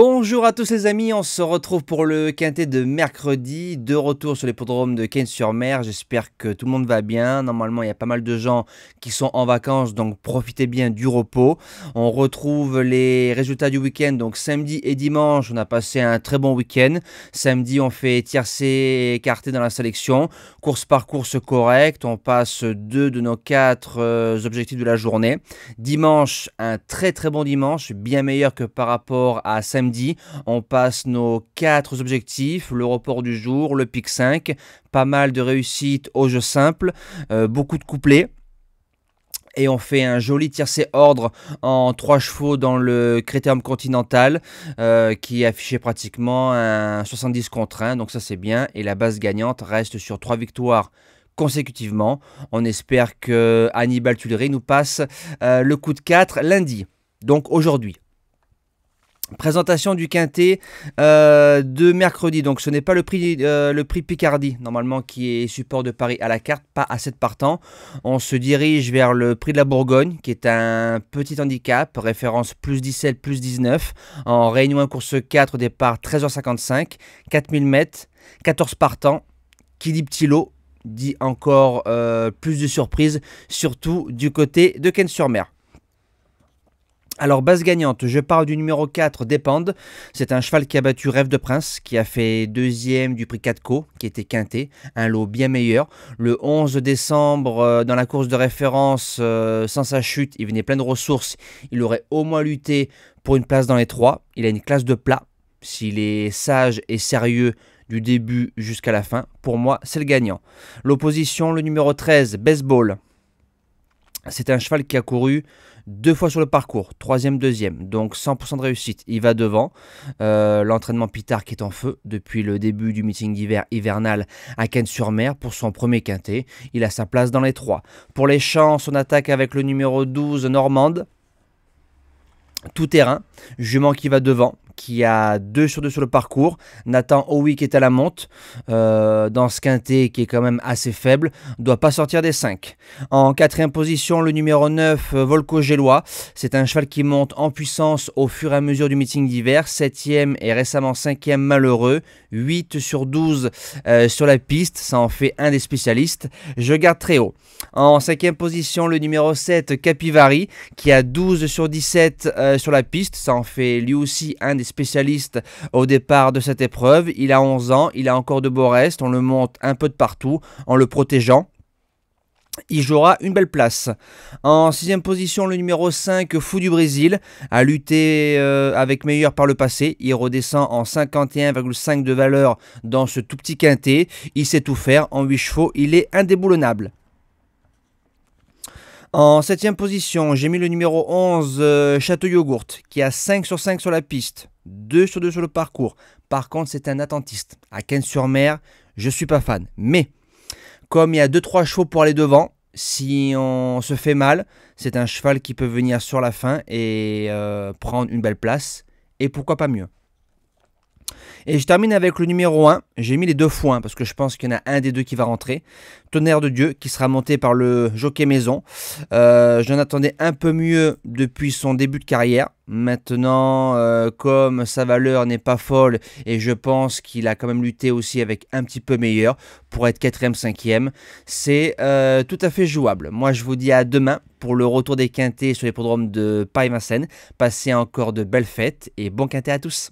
Bonjour à tous les amis, on se retrouve pour le quintet de mercredi, de retour sur l'hippodrome de Cagnes-sur-Mer. J'espère que tout le monde va bien. Normalement, il y a pas mal de gens qui sont en vacances, donc profitez bien du repos. On retrouve les résultats du week-end, donc samedi et dimanche, on a passé un très bon week-end. Samedi, on fait tiercé et écarté dans la sélection. Course par course correcte, on passe 2 de nos 4 objectifs de la journée. Dimanche, un très bon dimanche, bien meilleur que par rapport à samedi. On passe nos 4 objectifs, le report du jour, le pic 5, pas mal de réussite au jeu simple, beaucoup de couplets. Et on fait un joli tiercé ordre en 3 chevaux dans le Critérium Continental qui est affiché pratiquement un 70 contre 1, donc ça c'est bien. Et la base gagnante reste sur 3 victoires consécutivement. On espère que Hannibal Tuileries nous passe le coup de 4 lundi, donc aujourd'hui. Présentation du quintet de mercredi, donc ce n'est pas le prix Picardie normalement qui est support de Paris à la carte, pas à 7 partants. On se dirige vers le prix de la Bourgogne qui est un petit handicap, référence plus 17, plus 19, en réunion 1 course 4, départ 13h55, 4000 mètres, 14 partants, qui dit petit lot, dit encore plus de surprises, surtout du côté de Cagnes-sur-Mer. Alors, base gagnante, je parle du numéro 4, Dépende. C'est un cheval qui a battu Rêve de Prince, qui a fait deuxième du prix 4Co, qui était quinté, un lot bien meilleur. Le 11 décembre, dans la course de référence, sans sa chute, il venait plein de ressources. Il aurait au moins lutté pour une place dans les 3. Il a une classe de plat. S'il est sage et sérieux du début jusqu'à la fin, pour moi, c'est le gagnant. L'opposition, le numéro 13, Baseball. C'est un cheval qui a couru 2 fois sur le parcours, 3e, 2e, donc 100% de réussite. Il va devant. L'entraînement Pitard qui est en feu depuis le début du meeting d'hiver hivernal à Cagnes-sur-Mer pour son premier quintet. Il a sa place dans les 3. Pour les chances, on attaque avec le numéro 12, Normande. Tout terrain, jument qui va devant, qui a 2 sur 2 sur le parcours. Nathan Howie qui est à la monte, dans ce quintet qui est quand même assez faible, doit pas sortir des 5. En 4e position, le numéro 9, Volco Gélois. C'est un cheval qui monte en puissance au fur et à mesure du meeting d'hiver. 7e et récemment 5e Malheureux. 8 sur 12 sur la piste, ça en fait un des spécialistes. Je garde très haut. En 5e position, le numéro 7, Capivari, qui a 12 sur 17 sur la piste. Ça en fait lui aussi un des spécialistes au départ de cette épreuve. Il a 11 ans, il a encore de beaux restes. On le monte un peu de partout en le protégeant. Il jouera une belle place. En 6e position, le numéro 5, Fou du Brésil, a lutté avec meilleur par le passé. Il redescend en 51,5 de valeur dans ce tout petit quintet. Il sait tout faire. En 8 chevaux, il est indéboulonnable. En 7e position, j'ai mis le numéro 11, Château Yogourt, qui a 5 sur 5 sur la piste, 2 sur 2 sur le parcours. Par contre, c'est un attentiste. À Cagnes-sur-Mer, je ne suis pas fan. Mais, comme il y a 2-3 chevaux pour aller devant, si on se fait mal, c'est un cheval qui peut venir sur la fin et prendre une belle place. Et pourquoi pas mieux. Et je termine avec le numéro 1, j'ai mis les 2 fois parce que je pense qu'il y en a un des deux qui va rentrer. Tonnerre de Dieu qui sera monté par le jockey maison. J'en attendais un peu mieux depuis son début de carrière. Maintenant, comme sa valeur n'est pas folle et je pense qu'il a quand même lutté aussi avec un petit peu meilleur pour être 4e, 5e, c'est tout à fait jouable. Moi, je vous dis à demain pour le retour des quintets sur l'hippodrome de Paris-Vincennes. Passez encore de belles fêtes et bon quintet à tous.